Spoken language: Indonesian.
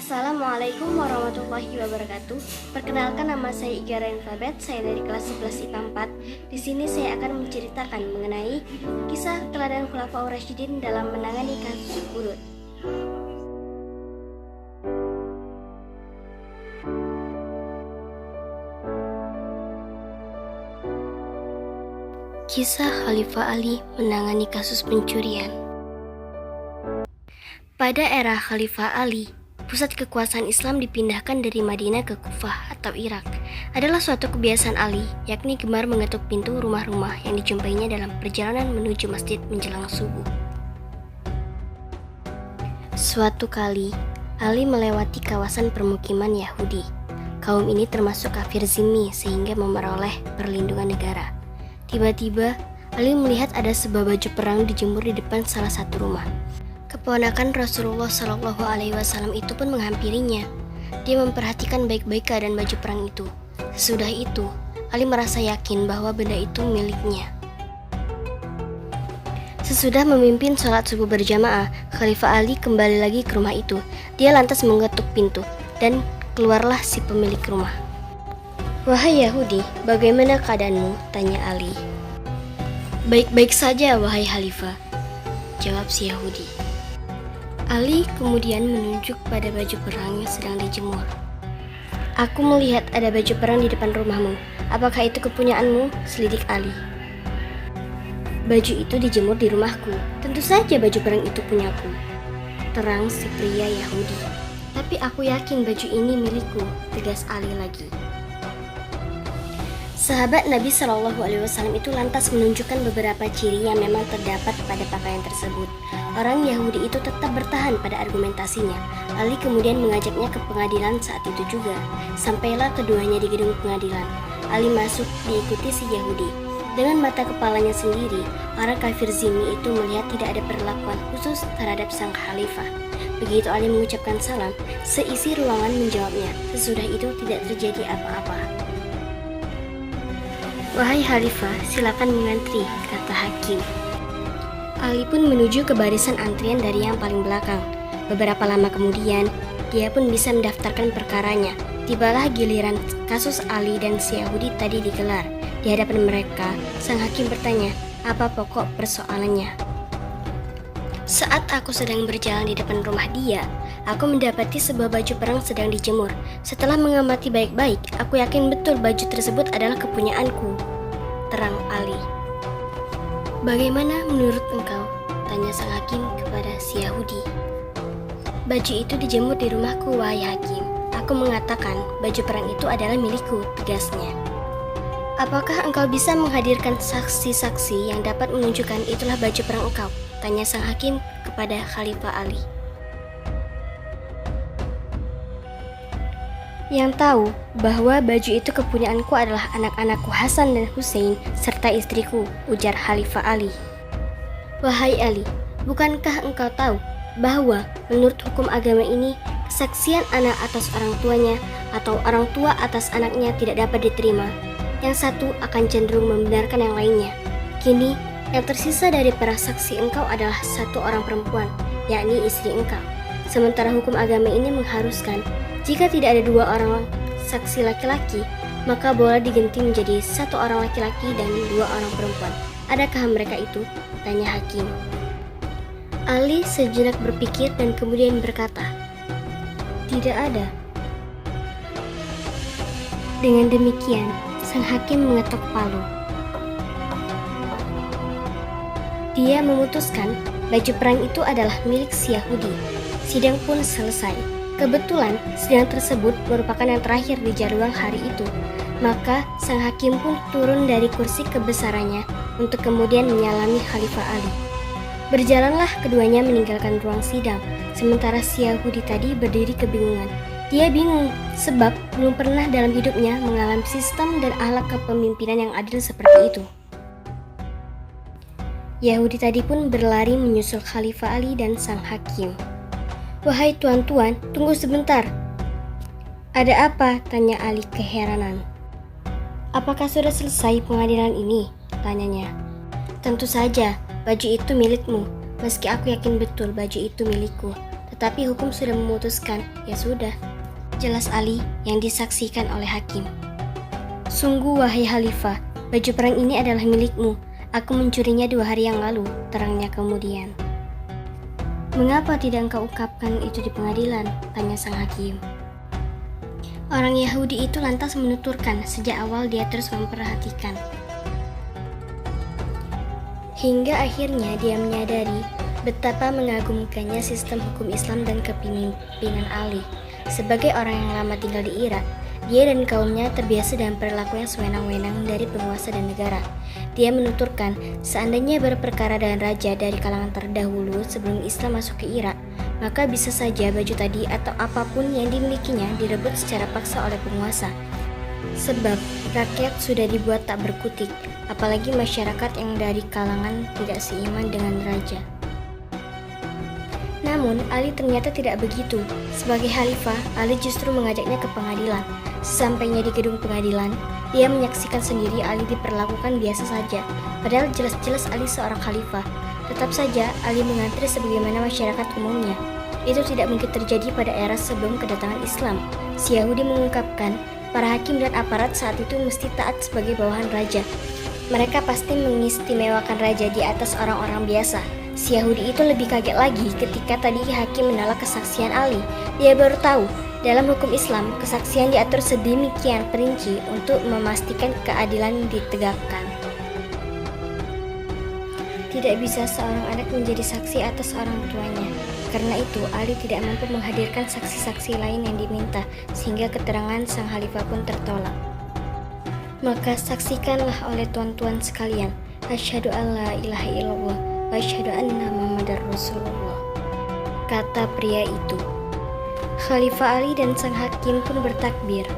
Assalamualaikum warahmatullahi wabarakatuh. Perkenalkan, nama saya Iga Rainfabet. Saya dari kelas 11 IPA 4. Di sini saya akan menceritakan mengenai kisah teladan Khulafaur Rasyidin dalam menangani kasus urut. Kisah Khalifah Ali menangani kasus pencurian. Pada era Khalifah Ali, pusat kekuasaan Islam dipindahkan dari Madinah ke Kufah atau Irak. Adalah suatu kebiasaan Ali, yakni gemar mengetuk pintu rumah-rumah yang dijumpainya dalam perjalanan menuju masjid menjelang subuh. Suatu kali, Ali melewati kawasan permukiman Yahudi. Kaum ini termasuk kafir zimmi sehingga memperoleh perlindungan negara. Tiba-tiba, Ali melihat ada sebuah baju perang dijemur di depan salah satu rumah. Keponakan Rasulullah Shallallahu Alaihi Wasallam itu pun menghampirinya. Dia memperhatikan baik-baik keadaan baju perang itu. Sesudah itu, Ali merasa yakin bahwa benda itu miliknya. Sesudah memimpin sholat subuh berjamaah, Khalifah Ali kembali lagi ke rumah itu. Dia lantas mengetuk pintu, dan keluarlah si pemilik rumah. "Wahai Yahudi, bagaimana keadaanmu?" tanya Ali. "Baik-baik saja, wahai Khalifah," jawab si Yahudi. Ali kemudian menunjuk pada baju perang yang sedang dijemur. "Aku melihat ada baju perang di depan rumahmu. Apakah itu kepunyaanmu?" selidik Ali. "Baju itu dijemur di rumahku. Tentu saja baju perang itu punyaku," terang si pria Yahudi. "Tapi aku yakin baju ini milikku," tegas Ali lagi. Sahabat Nabi Shallallahu Alaihi Wasallam itu lantas menunjukkan beberapa ciri yang memang terdapat pada pakaian tersebut. Orang Yahudi itu tetap bertahan pada argumentasinya. Ali kemudian mengajaknya ke pengadilan saat itu juga. Sampailah keduanya di gedung pengadilan. Ali masuk diikuti si Yahudi. Dengan mata kepalanya sendiri, orang kafir zimmi itu melihat tidak ada perlakuan khusus terhadap sang khalifah. Begitu Ali mengucapkan salam, seisi ruangan menjawabnya. Sesudah itu tidak terjadi apa-apa. "Wahai Khalifah, silakan mengantri," kata hakim. Ali pun menuju ke barisan antrian dari yang paling belakang. Beberapa lama kemudian, dia pun bisa mendaftarkan perkaranya. Tibalah giliran kasus Ali dan si Yahudi tadi digelar. Di hadapan mereka, sang hakim bertanya, "Apa pokok persoalannya?" "Saat aku sedang berjalan di depan rumah dia, aku mendapati sebuah baju perang sedang dijemur. Setelah mengamati baik-baik, aku yakin betul baju tersebut adalah kepunyaanku," terang Ali. "Bagaimana menurut engkau?" tanya sang hakim kepada si Yahudi. "Baju itu dijemur di rumahku, wahai hakim. Aku mengatakan baju perang itu adalah milikku," tegasnya. "Apakah engkau bisa menghadirkan saksi-saksi yang dapat menunjukkan itulah baju perang engkau?" tanya sang hakim kepada Khalifah Ali. "Yang tahu bahwa baju itu kepunyaanku adalah anak-anakku Hasan dan Hussein serta istriku," ujar Khalifah Ali. "Wahai Ali, bukankah engkau tahu bahwa menurut hukum agama ini, kesaksian anak atas orang tuanya atau orang tua atas anaknya tidak dapat diterima? Yang satu akan cenderung membenarkan yang lainnya. Kini, yang tersisa dari para saksi engkau adalah satu orang perempuan, yakni istri engkau. Sementara hukum agama ini mengharuskan, jika tidak ada dua orang saksi laki-laki, maka boleh diganti menjadi satu orang laki-laki dan dua orang perempuan. Adakah mereka itu?" tanya hakim. Ali sejenak berpikir dan kemudian berkata, "Tidak ada." Dengan demikian, sang hakim mengetok palu. Dia memutuskan baju perang itu adalah milik si Yahudi. Sidang pun selesai. Kebetulan sidang tersebut merupakan yang terakhir di jadwal hari itu. Maka sang hakim pun turun dari kursi kebesarannya untuk kemudian menyalami Khalifah Ali. Berjalanlah keduanya meninggalkan ruang sidang, sementara si Yahudi tadi berdiri kebingungan. Dia bingung sebab belum pernah dalam hidupnya mengalami sistem dan akhlak kepemimpinan yang adil seperti itu. Yahudi tadi pun berlari menyusul Khalifah Ali dan sang hakim. "Wahai tuan-tuan, tunggu sebentar." "Ada apa?" tanya Ali keheranan. "Apakah sudah selesai pengadilan ini?" tanyanya. "Tentu saja, baju itu milikmu. Meski aku yakin betul baju itu milikku, Tetapi hukum sudah memutuskan, ya sudah. Jelas Ali yang disaksikan oleh hakim. Sungguh wahai Khalifah, baju perang ini adalah milikmu. Aku mencurinya 2 hari yang lalu, terangnya kemudian. Mengapa tidak engkau ungkapkan itu di pengadilan? Tanya sang hakim. Orang Yahudi itu lantas menuturkan sejak awal dia terus memperhatikan. Hingga akhirnya dia menyadari betapa mengagumkannya sistem hukum Islam dan kepemimpinan Ali. Sebagai orang yang lama tinggal di Irak, dia dan kaumnya terbiasa dengan perilaku yang sewenang-wenang dari penguasa dan negara. Dia menuturkan, seandainya berperkara dengan raja dari kalangan terdahulu sebelum Islam masuk ke Irak, maka bisa saja baju tadi atau apapun yang dimilikinya direbut secara paksa oleh penguasa. Sebab rakyat sudah dibuat tak berkutik, apalagi masyarakat yang dari kalangan tidak seiman dengan raja. Namun, Ali ternyata tidak begitu. Sebagai khalifah, Ali justru mengajaknya ke pengadilan. Sesampainya di gedung pengadilan, dia menyaksikan sendiri Ali diperlakukan biasa saja. Padahal jelas-jelas Ali seorang khalifah. Tetap saja, Ali mengantri sebagaimana masyarakat umumnya. Itu tidak mungkin terjadi pada era sebelum kedatangan Islam. Si Yahudi mengungkapkan, para hakim dan aparat saat itu mesti taat sebagai bawahan raja. Mereka pasti mengistimewakan raja di atas orang-orang biasa. Si Yahudi itu lebih kaget lagi ketika tadi hakim menolak kesaksian Ali. Dia baru tahu, dalam hukum Islam, kesaksian diatur sedemikian perinci untuk memastikan keadilan ditegakkan. Tidak bisa seorang anak menjadi saksi atas orang tuanya. Karena itu, Ali tidak mampu menghadirkan saksi-saksi lain yang diminta, sehingga keterangan sang khalifah pun tertolak. Maka saksikanlah oleh tuan-tuan sekalian, asyhadu alla ilaha illallah wa asyhadu anna Muhammadar Rasulullah, kata pria itu. Khalifah Ali dan sang hakim pun bertakbir.